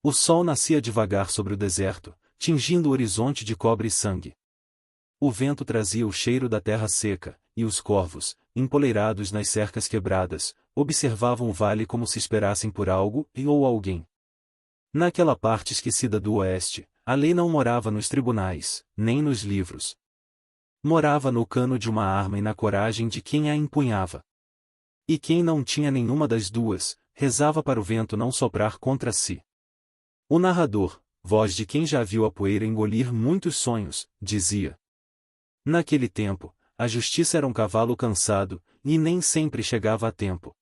O sol nascia devagar sobre o deserto, tingindo o horizonte de cobre e sangue. O vento trazia o cheiro da terra seca, e os corvos, empoleirados nas cercas quebradas, observavam o vale como se esperassem por algo ou alguém. Naquela parte esquecida do oeste, a lei não morava nos tribunais, nem nos livros. Morava no cano de uma arma e na coragem de quem a empunhava. E quem não tinha nenhuma das duas, rezava para o vento não soprar contra si. O narrador, voz de quem já viu a poeira engolir muitos sonhos, dizia: naquele tempo, a justiça era um cavalo cansado, e nem sempre chegava a tempo.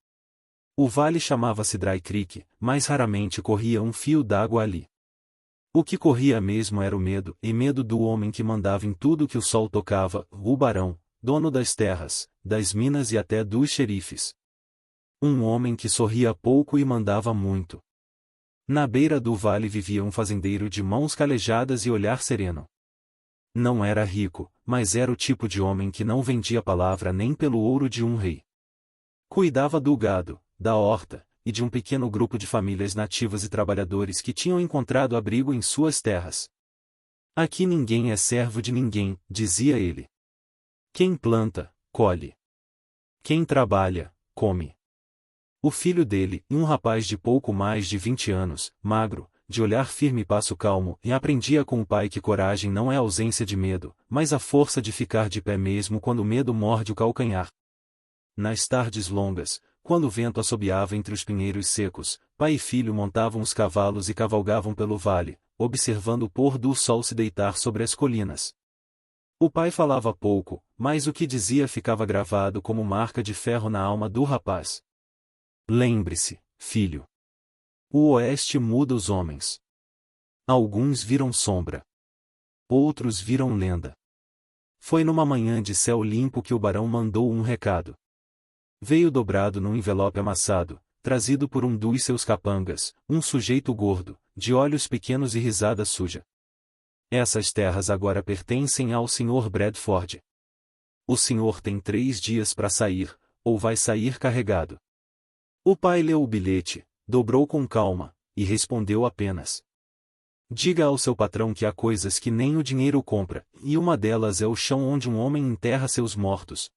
O vale chamava-se Dry Creek, mas raramente corria um fio d'água ali. O que corria mesmo era o medo, e medo do homem que mandava em tudo que o sol tocava, o barão, dono das terras, das minas e até dos xerifes. Um homem que sorria pouco e mandava muito. Na beira do vale vivia um fazendeiro de mãos calejadas e olhar sereno. Não era rico, mas era o tipo de homem que não vendia palavra nem pelo ouro de um rei. Cuidava do gado, da horta, e de um pequeno grupo de famílias nativas e trabalhadores que tinham encontrado abrigo em suas terras. Aqui ninguém é servo de ninguém, dizia ele. Quem planta, colhe. Quem trabalha, come. O filho dele, um rapaz de pouco mais de 20 anos, magro, de olhar firme e passo calmo, e aprendia com o pai que coragem não é ausência de medo, mas a força de ficar de pé mesmo quando o medo morde o calcanhar. Nas tardes longas, quando o vento assobiava entre os pinheiros secos, pai e filho montavam os cavalos e cavalgavam pelo vale, observando o pôr do sol se deitar sobre as colinas. O pai falava pouco, mas o que dizia ficava gravado como marca de ferro na alma do rapaz. Lembre-se, filho. O oeste muda os homens. Alguns viram sombra. Outros viram lenda. Foi numa manhã de céu limpo que o barão mandou um recado. Veio dobrado num envelope amassado, trazido por um dos seus capangas, um sujeito gordo, de olhos pequenos e risada suja. Essas terras agora pertencem ao Sr. Bradford. O senhor tem 3 dias para sair, ou vai sair carregado. O pai leu o bilhete, dobrou com calma, e respondeu apenas: diga ao seu patrão que há coisas que nem o dinheiro compra, e uma delas é o chão onde um homem enterra seus mortos.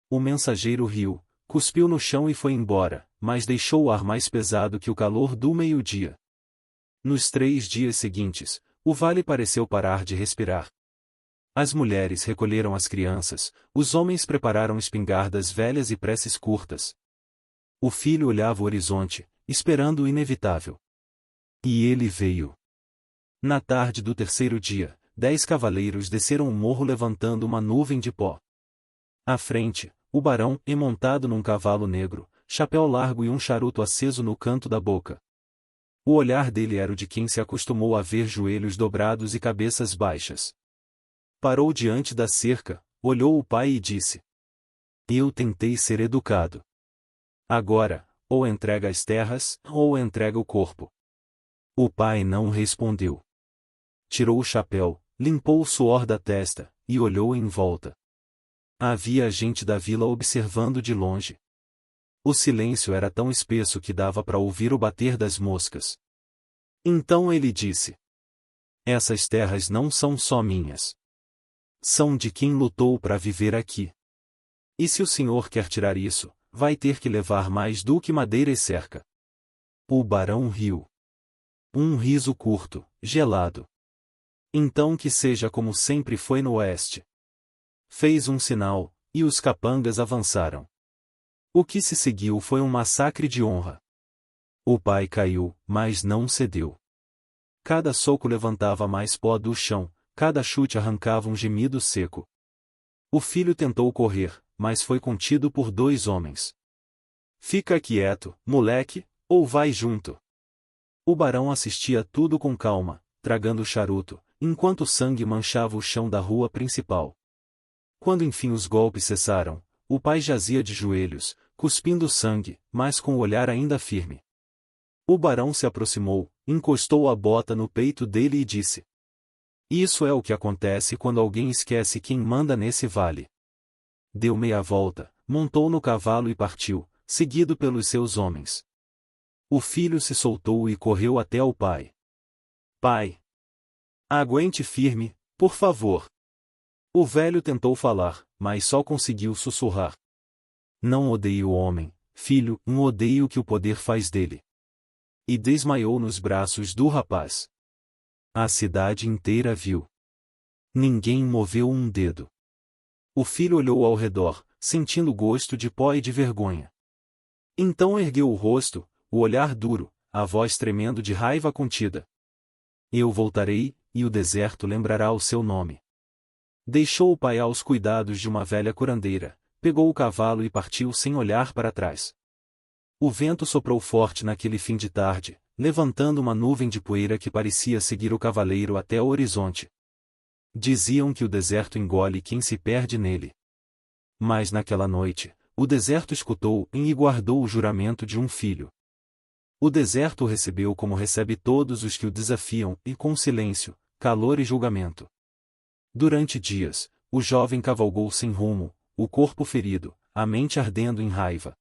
O mensageiro riu, cuspiu no chão e foi embora, mas deixou o ar mais pesado que o calor do meio-dia. Nos 3 dias seguintes, o vale pareceu parar de respirar. As mulheres recolheram as crianças, os homens prepararam espingardas velhas e preces curtas. O filho olhava o horizonte, esperando o inevitável. E ele veio. Na tarde do 3º dia, 10 cavaleiros desceram o morro levantando uma nuvem de pó. À frente, o barão, montado num cavalo negro, chapéu largo e um charuto aceso no canto da boca. O olhar dele era o de quem se acostumou a ver joelhos dobrados e cabeças baixas. Parou diante da cerca, olhou o pai e disse: eu tentei ser educado. Agora, ou entrega as terras, ou entrega o corpo. O pai não respondeu. Tirou o chapéu, limpou o suor da testa, e olhou em volta. Havia gente da vila observando de longe. O silêncio era tão espesso que dava para ouvir o bater das moscas. Então ele disse: essas terras não são só minhas. São de quem lutou para viver aqui. E se o senhor quer tirar isso, vai ter que levar mais do que madeira e cerca. O barão riu. Um riso curto, gelado. Então que seja como sempre foi no oeste. Fez um sinal, e os capangas avançaram. O que se seguiu foi um massacre de honra. O pai caiu, mas não cedeu. Cada soco levantava mais pó do chão, cada chute arrancava um gemido seco. O filho tentou correr, mas foi contido por 2 homens. Fica quieto, moleque, ou vai junto. O barão assistia tudo com calma, tragando o charuto, enquanto o sangue manchava o chão da rua principal. Quando enfim os golpes cessaram, o pai jazia de joelhos, cuspindo sangue, mas com o olhar ainda firme. O barão se aproximou, encostou a bota no peito dele e disse: isso é o que acontece quando alguém esquece quem manda nesse vale. Deu meia volta, montou no cavalo e partiu, seguido pelos seus homens. O filho se soltou e correu até ao pai. Pai! Aguente firme, por favor. O velho tentou falar, mas só conseguiu sussurrar. Não odeie o homem, filho, odeie o que o poder faz dele. E desmaiou nos braços do rapaz. A cidade inteira viu. Ninguém moveu um dedo. O filho olhou ao redor, sentindo gosto de pó e de vergonha. Então ergueu o rosto, o olhar duro, a voz tremendo de raiva contida. Eu voltarei, e o deserto lembrará o seu nome. Deixou o pai aos cuidados de uma velha curandeira, pegou o cavalo e partiu sem olhar para trás. O vento soprou forte naquele fim de tarde, levantando uma nuvem de poeira que parecia seguir o cavaleiro até o horizonte. Diziam que o deserto engole quem se perde nele. Mas naquela noite, o deserto escutou e guardou o juramento de um filho. O deserto o recebeu como recebe todos os que o desafiam, e com silêncio, calor e julgamento. Durante dias, o jovem cavalgou sem rumo, o corpo ferido, a mente ardendo em raiva.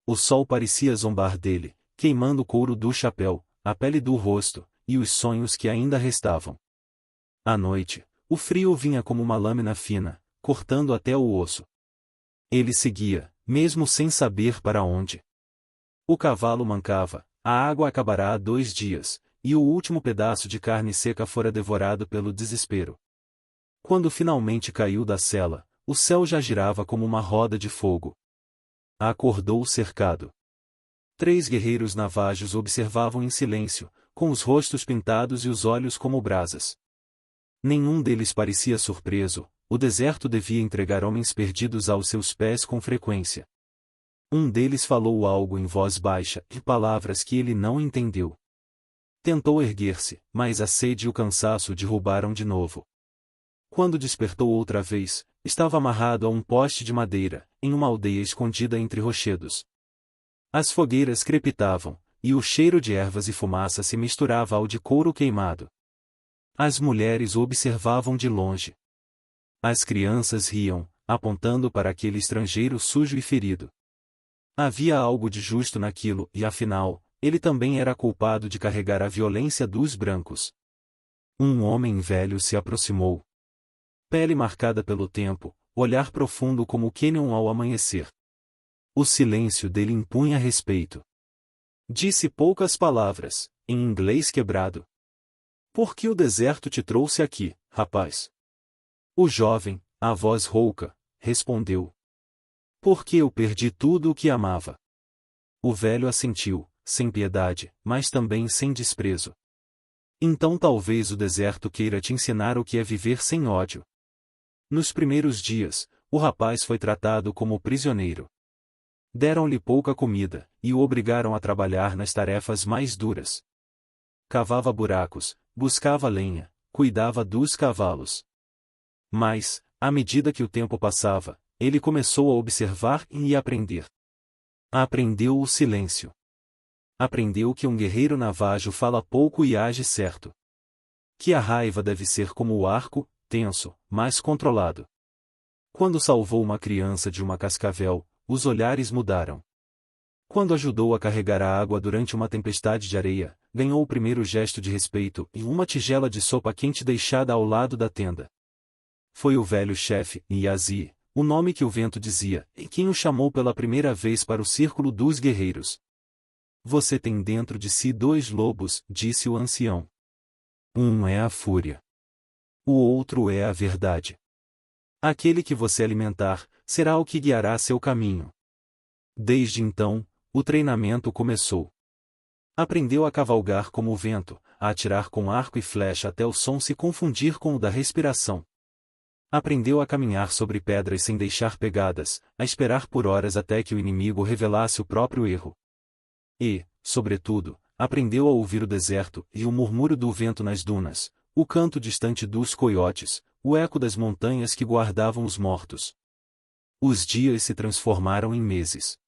O sol parecia zombar dele, queimando o couro do chapéu, a pele do rosto, e os sonhos que ainda restavam. À noite, o frio vinha como uma lâmina fina, cortando até o osso. Ele seguia, mesmo sem saber para onde. O cavalo mancava, a água acabará há 2 dias, e o último pedaço de carne seca fora devorado pelo desespero. Quando finalmente caiu da sela, o céu já girava como uma roda de fogo. Acordou cercado. 3 guerreiros navajos observavam em silêncio, com os rostos pintados e os olhos como brasas. Nenhum deles parecia surpreso, o deserto devia entregar homens perdidos aos seus pés com frequência. Um deles falou algo em voz baixa, e palavras que ele não entendeu. Tentou erguer-se, mas a sede e o cansaço o derrubaram de novo. Quando despertou outra vez, estava amarrado a um poste de madeira, em uma aldeia escondida entre rochedos. As fogueiras crepitavam, e o cheiro de ervas e fumaça se misturava ao de couro queimado. As mulheres o observavam de longe. As crianças riam, apontando para aquele estrangeiro sujo e ferido. Havia algo de justo naquilo, e afinal, ele também era culpado de carregar a violência dos brancos. Um homem velho se aproximou. Pele marcada pelo tempo, olhar profundo como o cânion ao amanhecer. O silêncio dele impunha respeito. Disse poucas palavras, em inglês quebrado. Por que o deserto te trouxe aqui, rapaz? O jovem, a voz rouca, respondeu. Porque eu perdi tudo o que amava. O velho assentiu, sem piedade, mas também sem desprezo. Então talvez o deserto queira te ensinar o que é viver sem ódio. Nos primeiros dias, o rapaz foi tratado como prisioneiro. Deram-lhe pouca comida, e o obrigaram a trabalhar nas tarefas mais duras. Cavava buracos, buscava lenha, cuidava dos cavalos. Mas, à medida que o tempo passava, ele começou a observar e a aprender. Aprendeu o silêncio. Aprendeu que um guerreiro navajo fala pouco e age certo. Que a raiva deve ser como o arco, tenso, mas controlado. Quando salvou uma criança de uma cascavel, os olhares mudaram. Quando ajudou a carregar a água durante uma tempestade de areia, ganhou o primeiro gesto de respeito e uma tigela de sopa quente deixada ao lado da tenda. Foi o velho chefe, Yazi, o nome que o vento dizia, e quem o chamou pela primeira vez para o círculo dos guerreiros. Você tem dentro de si 2 lobos, disse o ancião. Um é a fúria. O outro é a verdade. Aquele que você alimentar, será o que guiará seu caminho. Desde então, o treinamento começou. Aprendeu a cavalgar como o vento, a atirar com arco e flecha até o som se confundir com o da respiração. Aprendeu a caminhar sobre pedras sem deixar pegadas, a esperar por horas até que o inimigo revelasse o próprio erro. E, sobretudo, aprendeu a ouvir o deserto e o murmúrio do vento nas dunas, o canto distante dos coiotes, o eco das montanhas que guardavam os mortos. Os dias se transformaram em meses.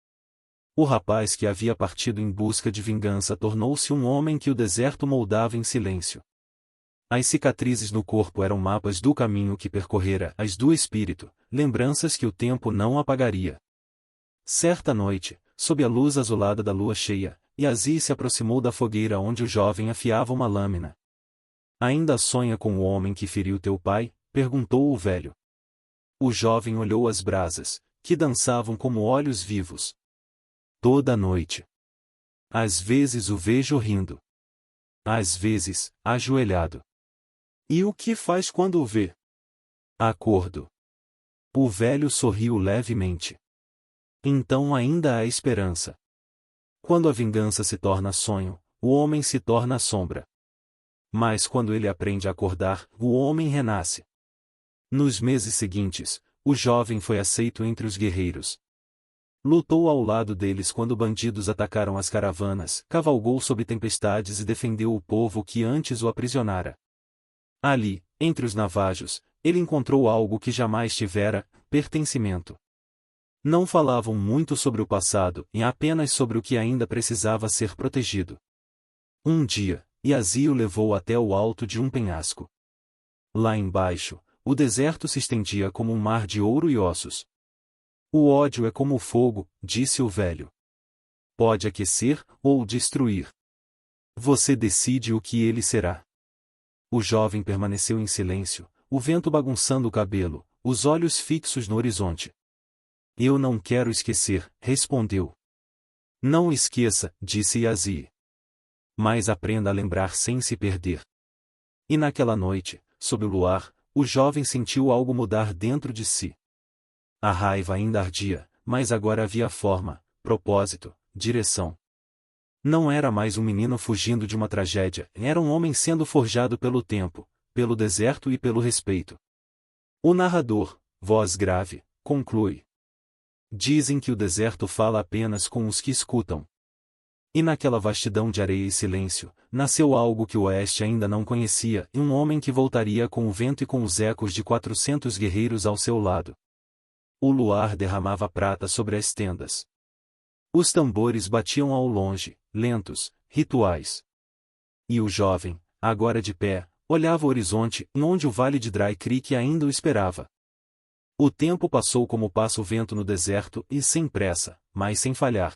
O rapaz que havia partido em busca de vingança tornou-se um homem que o deserto moldava em silêncio. As cicatrizes no corpo eram mapas do caminho que percorrera, as do espírito, lembranças que o tempo não apagaria. Certa noite, sob a luz azulada da lua cheia, Yazid se aproximou da fogueira onde o jovem afiava uma lâmina. Ainda sonha com o homem que feriu teu pai? Perguntou o velho. O jovem olhou as brasas, que dançavam como olhos vivos. Toda noite. Às vezes o vejo rindo. Às vezes, ajoelhado. E o que faz quando o vê? Acordo. O velho sorriu levemente. Então ainda há esperança. Quando a vingança se torna sonho, o homem se torna sombra. Mas quando ele aprende a acordar, o homem renasce. Nos meses seguintes, o jovem foi aceito entre os guerreiros. Lutou ao lado deles quando bandidos atacaram as caravanas, cavalgou sob tempestades e defendeu o povo que antes o aprisionara. Ali, entre os navajos, ele encontrou algo que jamais tivera: pertencimento. Não falavam muito sobre o passado e apenas sobre o que ainda precisava ser protegido. Um dia, Yazid o levou até o alto de um penhasco. Lá embaixo, o deserto se estendia como um mar de ouro e ossos. O ódio é como o fogo, disse o velho. Pode aquecer ou destruir. Você decide o que ele será. O jovem permaneceu em silêncio, o vento bagunçando o cabelo, os olhos fixos no horizonte. Eu não quero esquecer, respondeu. Não esqueça, disse Yazid. Mas aprenda a lembrar sem se perder. E naquela noite, sob o luar, o jovem sentiu algo mudar dentro de si. A raiva ainda ardia, mas agora havia forma, propósito, direção. Não era mais um menino fugindo de uma tragédia, era um homem sendo forjado pelo tempo, pelo deserto e pelo respeito. O narrador, voz grave, conclui. Dizem que o deserto fala apenas com os que escutam. E naquela vastidão de areia e silêncio, nasceu algo que o oeste ainda não conhecia, e um homem que voltaria com o vento e com os ecos de 400 guerreiros ao seu lado. O luar derramava prata sobre as tendas. Os tambores batiam ao longe, lentos, rituais. E o jovem, agora de pé, olhava o horizonte, onde o vale de Dry Creek ainda o esperava. O tempo passou como passa o vento no deserto, e sem pressa, mas sem falhar.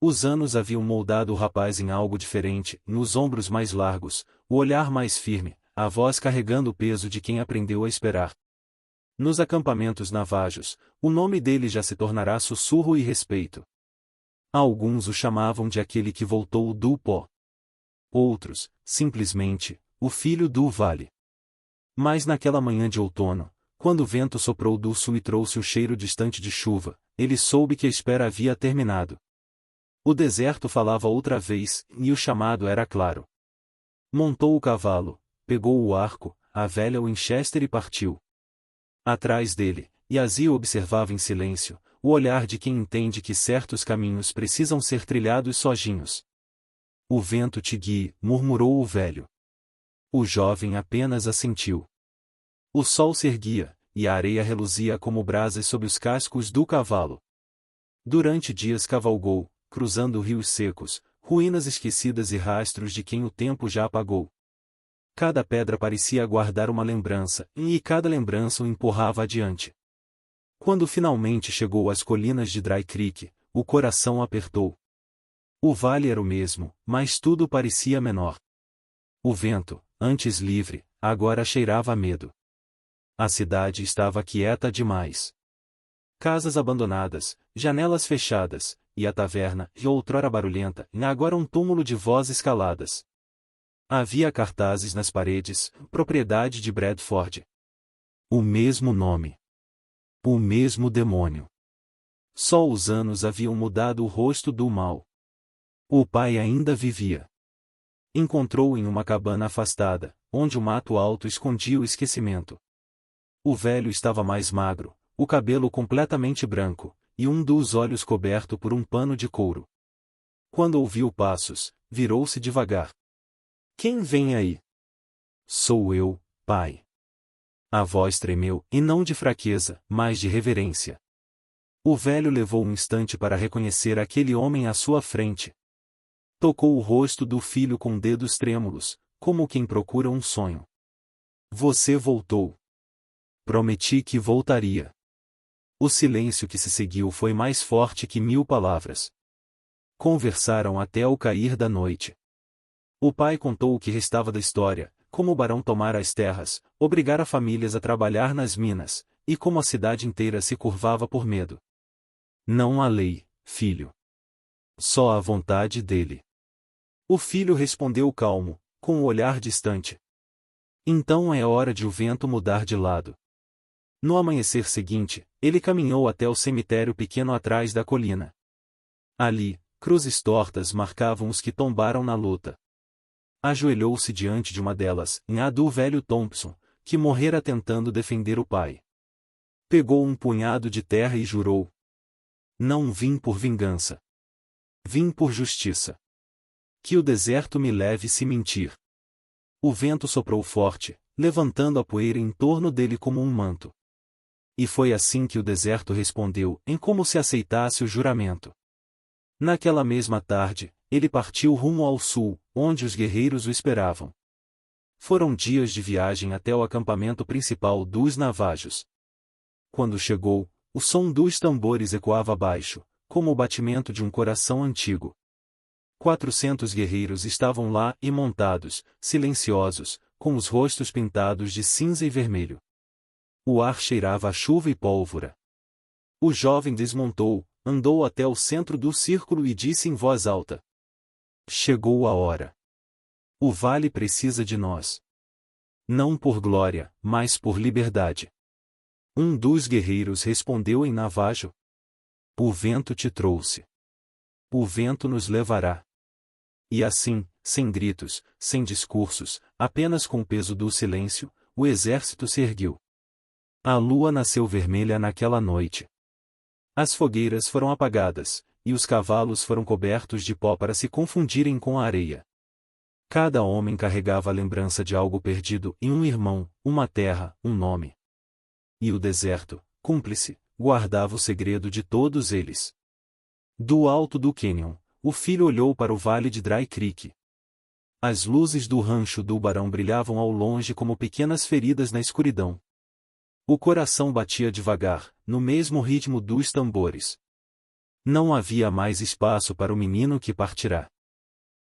Os anos haviam moldado o rapaz em algo diferente, nos ombros mais largos, o olhar mais firme, a voz carregando o peso de quem aprendeu a esperar. Nos acampamentos navajos, o nome dele já se tornará sussurro e respeito. Alguns o chamavam de aquele que voltou do pó. Outros, simplesmente, o filho do vale. Mas naquela manhã de outono, quando o vento soprou do sul e trouxe o cheiro distante de chuva, ele soube que a espera havia terminado. O deserto falava outra vez, e o chamado era claro. Montou o cavalo, pegou o arco, a velha Winchester e partiu. Atrás dele, Yazid observava em silêncio, o olhar de quem entende que certos caminhos precisam ser trilhados sozinhos. O vento te guie, murmurou o velho. O jovem apenas assentiu. O sol se erguia, e a areia reluzia como brasas sob os cascos do cavalo. Durante dias cavalgou, cruzando rios secos, ruínas esquecidas e rastros de quem o tempo já apagou. Cada pedra parecia guardar uma lembrança, e cada lembrança o empurrava adiante. Quando finalmente chegou às colinas de Dry Creek, o coração apertou. O vale era o mesmo, mas tudo parecia menor. O vento, antes livre, agora cheirava a medo. A cidade estava quieta demais. Casas abandonadas, janelas fechadas, e a taverna, que outrora barulhenta, agora um túmulo de vozes caladas. Havia cartazes nas paredes, propriedade de Bradford. O mesmo nome. O mesmo demônio. Só os anos haviam mudado o rosto do mal. O pai ainda vivia. Encontrou-o em uma cabana afastada, onde o mato alto escondia o esquecimento. O velho estava mais magro, o cabelo completamente branco, e um dos olhos coberto por um pano de couro. Quando ouviu passos, virou-se devagar. Quem vem aí? Sou eu, pai. A voz tremeu, e não de fraqueza, mas de reverência. O velho levou um instante para reconhecer aquele homem à sua frente. Tocou o rosto do filho com dedos trêmulos, como quem procura um sonho. Você voltou. Prometi que voltaria. O silêncio que se seguiu foi mais forte que 1000 palavras. Conversaram até ao cair da noite. O pai contou o que restava da história, como o barão tomara as terras, obrigara famílias a trabalhar nas minas, e como a cidade inteira se curvava por medo. Não há lei, filho. Só a vontade dele. O filho respondeu calmo, com o olhar distante. Então é hora de o vento mudar de lado. No amanhecer seguinte, ele caminhou até o cemitério pequeno atrás da colina. Ali, cruzes tortas marcavam os que tombaram na luta. Ajoelhou-se diante de uma delas, a do velho Thompson, que morrera tentando defender o pai. Pegou um punhado de terra e jurou: Não vim por vingança. Vim por justiça. Que o deserto me leve se mentir. O vento soprou forte, levantando a poeira em torno dele como um manto. E foi assim que o deserto respondeu, em como se aceitasse o juramento. Naquela mesma tarde, ele partiu rumo ao sul, onde os guerreiros o esperavam. Foram dias de viagem até o acampamento principal dos Navajos. Quando chegou, o som dos tambores ecoava baixo, como o batimento de um coração antigo. 400 guerreiros estavam lá e montados, silenciosos, com os rostos pintados de cinza e vermelho. O ar cheirava a chuva e pólvora. O jovem desmontou, andou até o centro do círculo e disse em voz alta: Chegou a hora. O vale precisa de nós. Não por glória, mas por liberdade. Um dos guerreiros respondeu em navajo: O vento te trouxe. O vento nos levará. E assim, sem gritos, sem discursos, apenas com o peso do silêncio, o exército se ergueu. A lua nasceu vermelha naquela noite. As fogueiras foram apagadas, e os cavalos foram cobertos de pó para se confundirem com a areia. Cada homem carregava a lembrança de algo perdido e um irmão, uma terra, um nome. E o deserto, cúmplice, guardava o segredo de todos eles. Do alto do cânion, o filho olhou para o vale de Dry Creek. As luzes do rancho do barão brilhavam ao longe como pequenas feridas na escuridão. O coração batia devagar, no mesmo ritmo dos tambores. Não havia mais espaço para o menino que partirá.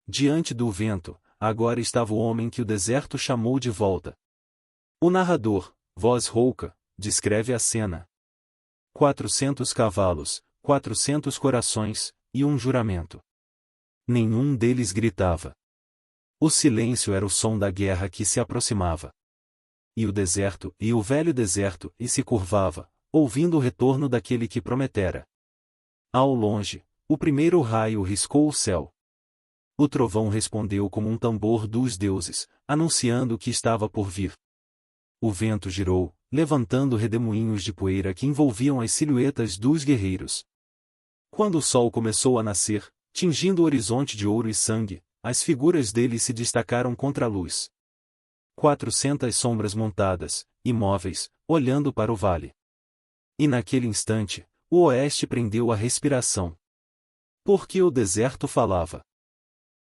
Diante do vento, agora estava o homem que o deserto chamou de volta. O narrador, voz rouca, descreve a cena. 400 cavalos, 400 corações, e um juramento. Nenhum deles gritava. O silêncio era o som da guerra que se aproximava. E o deserto, e o velho deserto, e se curvava, ouvindo o retorno daquele que prometera. Ao longe, o primeiro raio riscou o céu. O trovão respondeu como um tambor dos deuses, anunciando o que estava por vir. O vento girou, levantando redemoinhos de poeira que envolviam as silhuetas dos guerreiros. Quando o sol começou a nascer, tingindo o horizonte de ouro e sangue, as figuras deles se destacaram contra a luz. 400 sombras montadas, imóveis, olhando para o vale. E naquele instante, o oeste prendeu a respiração. Porque o deserto falava.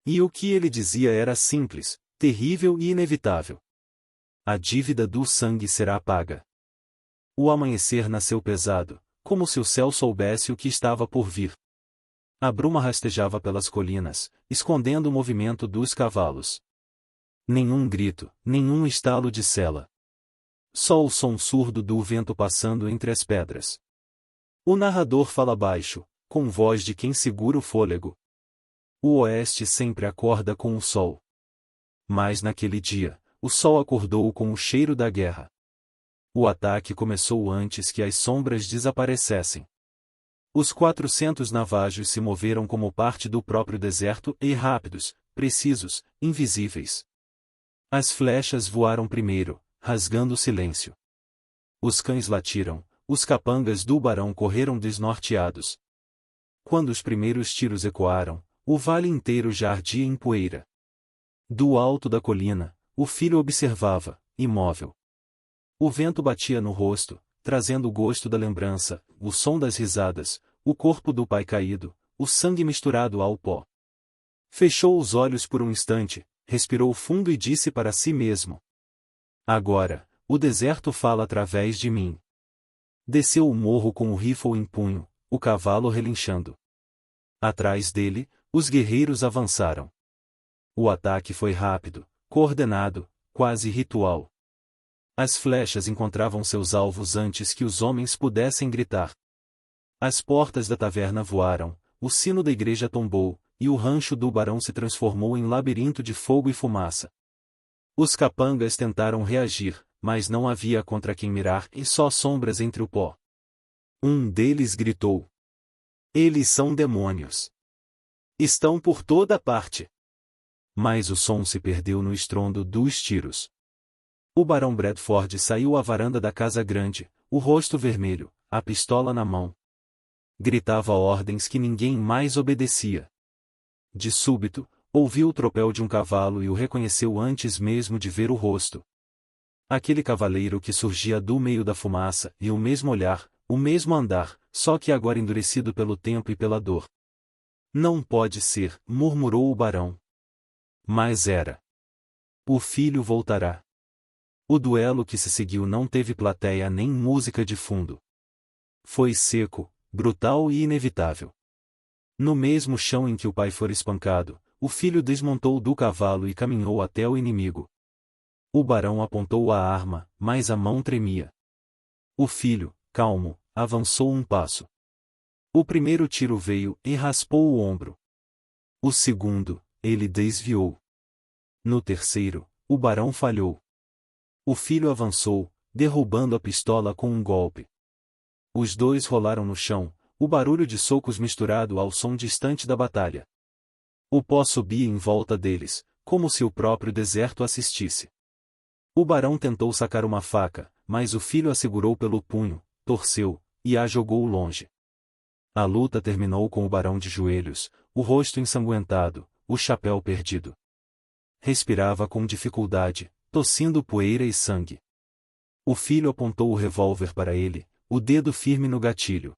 E o que ele dizia era simples, terrível e inevitável. A dívida do sangue será paga. O amanhecer nasceu pesado, como se o céu soubesse o que estava por vir. A bruma rastejava pelas colinas, escondendo o movimento dos cavalos. Nenhum grito, nenhum estalo de sela. Só o som surdo do vento passando entre as pedras. O narrador fala baixo, com voz de quem segura o fôlego. O oeste sempre acorda com o sol. Mas naquele dia, o sol acordou com o cheiro da guerra. O ataque começou antes que as sombras desaparecessem. Os 400 navajos se moveram como parte do próprio deserto e rápidos, precisos, invisíveis. As flechas voaram primeiro, rasgando o silêncio. Os cães latiram, os capangas do barão correram desnorteados. Quando os primeiros tiros ecoaram, o vale inteiro já ardia em poeira. Do alto da colina, o filho observava, imóvel. O vento batia no rosto, trazendo o gosto da lembrança, o som das risadas, o corpo do pai caído, o sangue misturado ao pó. Fechou os olhos por um instante, respirou fundo e disse para si mesmo: Agora, o deserto fala através de mim. Desceu o morro com o rifle em punho, o cavalo relinchando. Atrás dele, Os guerreiros avançaram. O ataque foi rápido, coordenado, quase ritual. As flechas encontravam seus alvos antes que os homens pudessem gritar. As portas da taverna voaram, o sino da igreja tombou, e o rancho do barão se transformou em labirinto de fogo e fumaça. Os capangas tentaram reagir, mas não havia contra quem mirar e só sombras entre o pó. Um deles gritou: "Eles são demônios! Estão por toda parte!" Mas o som se perdeu no estrondo dos tiros. O barão Bradford saiu à varanda da casa grande, o rosto vermelho, a pistola na mão. Gritava ordens que ninguém mais obedecia. De súbito, ouviu o tropel de um cavalo e o reconheceu antes mesmo de ver o rosto. Aquele cavaleiro que surgia do meio da fumaça, e o mesmo olhar, o mesmo andar, só que agora endurecido pelo tempo e pela dor. "Não pode ser", murmurou o barão. Mas era. O filho voltará. O duelo que se seguiu não teve plateia nem música de fundo. Foi seco, brutal e inevitável. No mesmo chão em que o pai fora espancado, o filho desmontou do cavalo e caminhou até o inimigo. O barão apontou a arma, mas a mão tremia. O filho, calmo, avançou um passo. O primeiro tiro veio e raspou o ombro. O segundo, ele desviou. No terceiro, o barão falhou. O filho avançou, derrubando a pistola com um golpe. Os dois rolaram no chão, o barulho de socos misturado ao som distante da batalha. O pó subia em volta deles, como se o próprio deserto assistisse. O barão tentou sacar uma faca, mas o filho a segurou pelo punho, torceu, e a jogou longe. A luta terminou com o barão de joelhos, o rosto ensanguentado, o chapéu perdido. Respirava com dificuldade, tossindo poeira e sangue. O filho apontou o revólver para ele, o dedo firme no gatilho.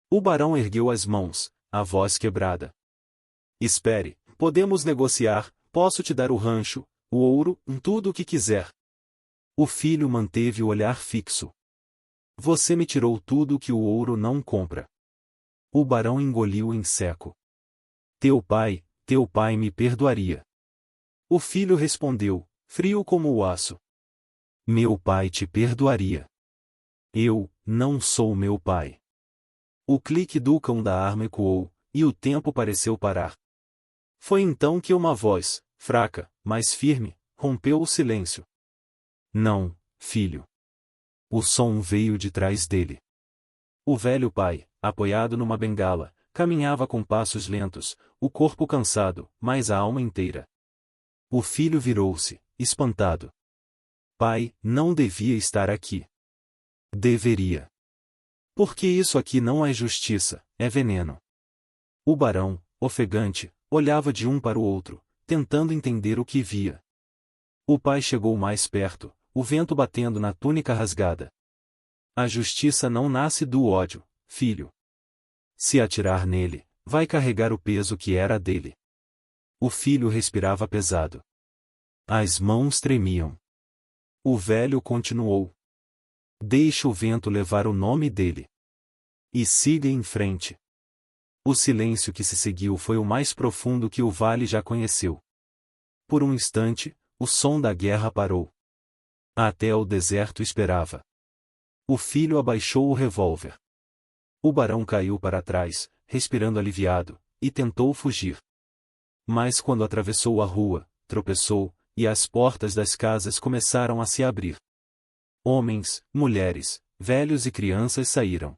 O barão ergueu as mãos, a voz quebrada. "Espere, podemos negociar, posso te dar o rancho, o ouro, tudo o que quiser." O filho manteve o olhar fixo. "Você me tirou tudo o que o ouro não compra." O barão engoliu em seco. Teu pai me perdoaria." O filho respondeu, frio como o aço. "Meu pai te perdoaria. Eu, não sou meu pai." O clique do cão da arma ecoou, e o tempo pareceu parar. Foi então que uma voz, fraca, mas firme, rompeu o silêncio. "Não, filho." O som veio de trás dele. O velho pai, apoiado numa bengala, caminhava com passos lentos, o corpo cansado, mas a alma inteira. O filho virou-se, espantado. "Pai, não devia estar aqui." "Deveria. Porque isso aqui não é justiça, é veneno." O barão, ofegante, olhava de um para o outro, tentando entender o que via. O pai chegou mais perto, o vento batendo na túnica rasgada. "A justiça não nasce do ódio, filho. Se atirar nele, vai carregar o peso que era dele." O filho respirava pesado. As mãos tremiam. O velho continuou. "Deixe o vento levar o nome dele. E siga em frente." O silêncio que se seguiu foi o mais profundo que o vale já conheceu. Por um instante, o som da guerra parou. Até o deserto esperava. O filho abaixou o revólver. O barão caiu para trás, respirando aliviado, e tentou fugir. Mas quando atravessou a rua, tropeçou, e as portas das casas começaram a se abrir. Homens, mulheres, velhos e crianças saíram.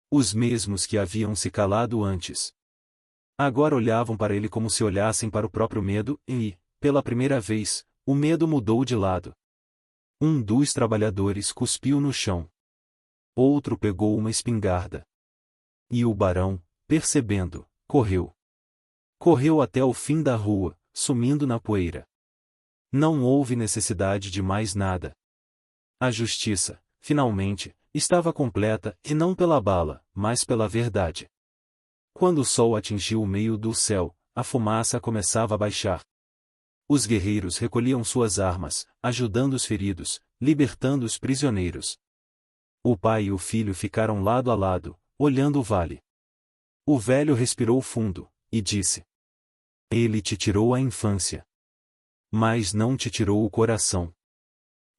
Os mesmos que haviam se calado antes. Agora olhavam para ele como se olhassem para o próprio medo, e, pela primeira vez, o medo mudou de lado. Um dos trabalhadores cuspiu no chão. Outro pegou uma espingarda. E o barão, percebendo, correu. Correu até o fim da rua, sumindo na poeira. Não houve necessidade de mais nada. A justiça, finalmente, estava completa, e não pela bala, mas pela verdade. Quando o sol atingiu o meio do céu, a fumaça começava a baixar. Os guerreiros recolhiam suas armas, ajudando os feridos, libertando os prisioneiros. O pai e o filho ficaram lado a lado, olhando o vale. O velho respirou fundo, e disse: Ele te tirou a infância, mas não te tirou o coração.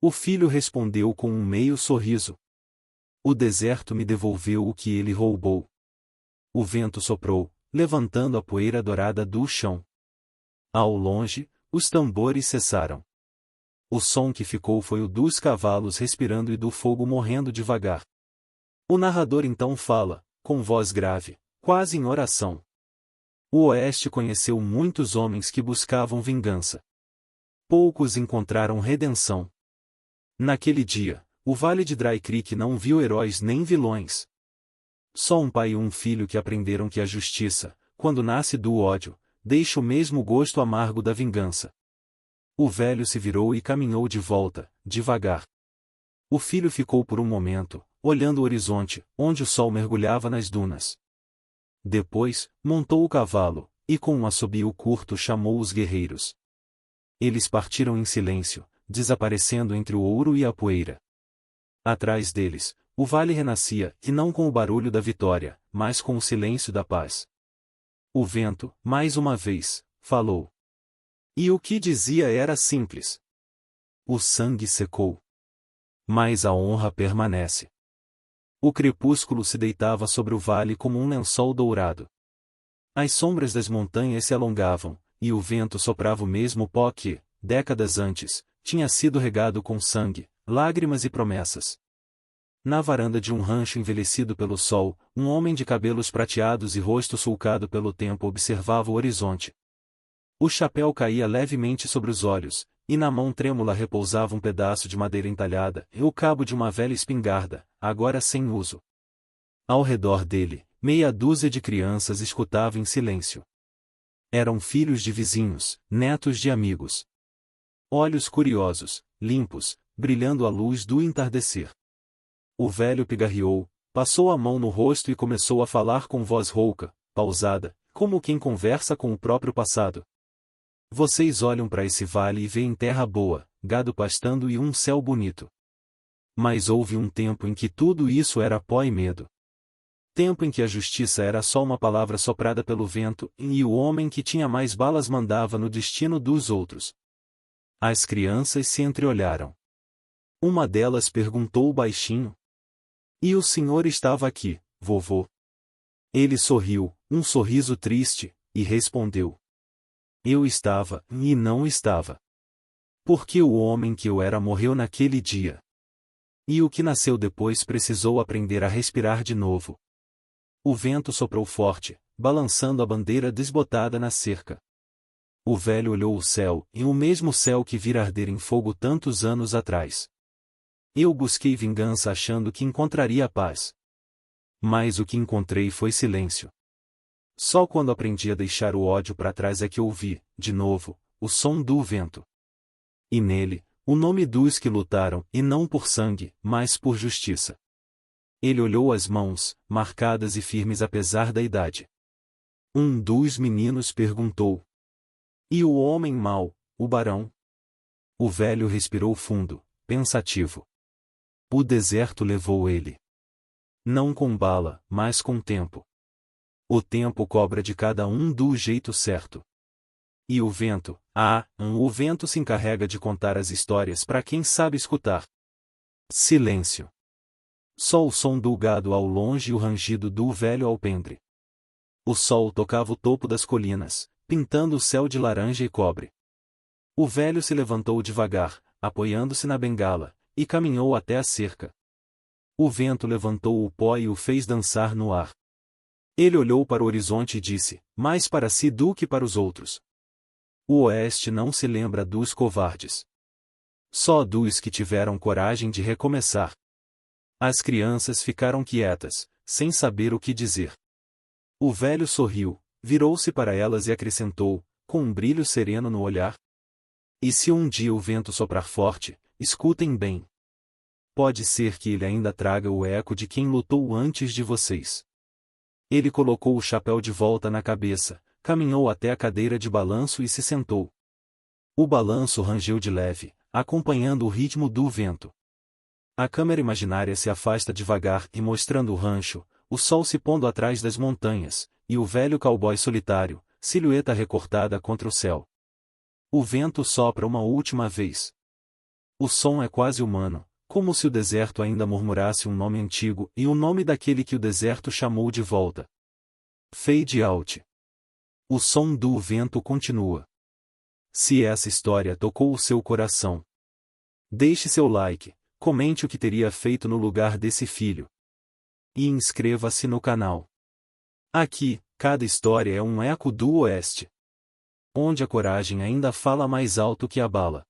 O filho respondeu com um meio sorriso: O deserto me devolveu o que ele roubou. O vento soprou, levantando a poeira dourada do chão. Ao longe, os tambores cessaram. O som que ficou foi o dos cavalos respirando e do fogo morrendo devagar. O narrador então fala, com voz grave, quase em oração. O Oeste conheceu muitos homens que buscavam vingança. Poucos encontraram redenção. Naquele dia, o Vale de Dry Creek não viu heróis nem vilões. Só um pai e um filho que aprenderam que a justiça, quando nasce do ódio, deixa o mesmo gosto amargo da vingança. O velho se virou e caminhou de volta, devagar. O filho ficou por um momento, olhando o horizonte, onde o sol mergulhava nas dunas. Depois, montou o cavalo, e com um assobio curto chamou os guerreiros. Eles partiram em silêncio, desaparecendo entre o ouro e a poeira. Atrás deles, o vale renascia, e não com o barulho da vitória, mas com o silêncio da paz. O vento, mais uma vez, falou. E o que dizia era simples. O sangue secou, mas a honra permanece. O crepúsculo se deitava sobre o vale como um lençol dourado. As sombras das montanhas se alongavam, e o vento soprava o mesmo pó que, décadas antes, tinha sido regado com sangue, lágrimas e promessas. Na varanda de um rancho envelhecido pelo sol, um homem de cabelos prateados e rosto sulcado pelo tempo observava o horizonte. O chapéu caía levemente sobre os olhos, e na mão trêmula repousava um pedaço de madeira entalhada e o cabo de uma velha espingarda, agora sem uso. Ao redor dele, meia dúzia de crianças escutava em silêncio. Eram filhos de vizinhos, netos de amigos. Olhos curiosos, limpos, brilhando à luz do entardecer. O velho pigarreou, passou a mão no rosto e começou a falar com voz rouca, pausada, como quem conversa com o próprio passado. Vocês olham para esse vale e veem terra boa, gado pastando e um céu bonito. Mas houve um tempo em que tudo isso era pó e medo. Tempo em que a justiça era só uma palavra soprada pelo vento, e o homem que tinha mais balas mandava no destino dos outros. As crianças se entreolharam. Uma delas perguntou baixinho: E o senhor estava aqui, vovô? Ele sorriu, um sorriso triste, e respondeu: Eu estava, e não estava. Porque o homem que eu era morreu naquele dia. E o que nasceu depois precisou aprender a respirar de novo. O vento soprou forte, balançando a bandeira desbotada na cerca. O velho olhou o céu, e o mesmo céu que vira arder em fogo tantos anos atrás. Eu busquei vingança achando que encontraria paz. Mas o que encontrei foi silêncio. Só quando aprendi a deixar o ódio para trás é que ouvi, de novo, o som do vento. E nele, o nome dos que lutaram, e não por sangue, mas por justiça. Ele olhou as mãos, marcadas e firmes apesar da idade. Um dos meninos perguntou: E o homem mau, o barão? O velho respirou fundo, pensativo. O deserto levou ele. Não com bala, mas com tempo. O tempo cobra de cada um do jeito certo. E o vento, o vento se encarrega de contar as histórias para quem sabe escutar. Silêncio. Só o som do gado ao longe e o rangido do velho alpendre. O sol tocava o topo das colinas, pintando o céu de laranja e cobre. O velho se levantou devagar, apoiando-se na bengala, e caminhou até a cerca. O vento levantou o pó e o fez dançar no ar. Ele olhou para o horizonte e disse, mais para si do que para os outros: O Oeste não se lembra dos covardes. Só dos que tiveram coragem de recomeçar. As crianças ficaram quietas, sem saber o que dizer. O velho sorriu, virou-se para elas e acrescentou, com um brilho sereno no olhar: E se um dia o vento soprar forte, escutem bem. Pode ser que ele ainda traga o eco de quem lutou antes de vocês. Ele colocou o chapéu de volta na cabeça, caminhou até a cadeira de balanço e se sentou. O balanço rangeu de leve, acompanhando o ritmo do vento. A câmera imaginária se afasta devagar e mostrando o rancho, o sol se pondo atrás das montanhas, e o velho cowboy solitário, silhueta recortada contra o céu. O vento sopra uma última vez. O som é quase humano, como se o deserto ainda murmurasse um nome antigo e o nome daquele que o deserto chamou de volta. Fade out. O som do vento continua. Se essa história tocou o seu coração, deixe seu like, comente o que teria feito no lugar desse filho. E inscreva-se no canal. Aqui, cada história é um eco do Oeste, onde a coragem ainda fala mais alto que a bala.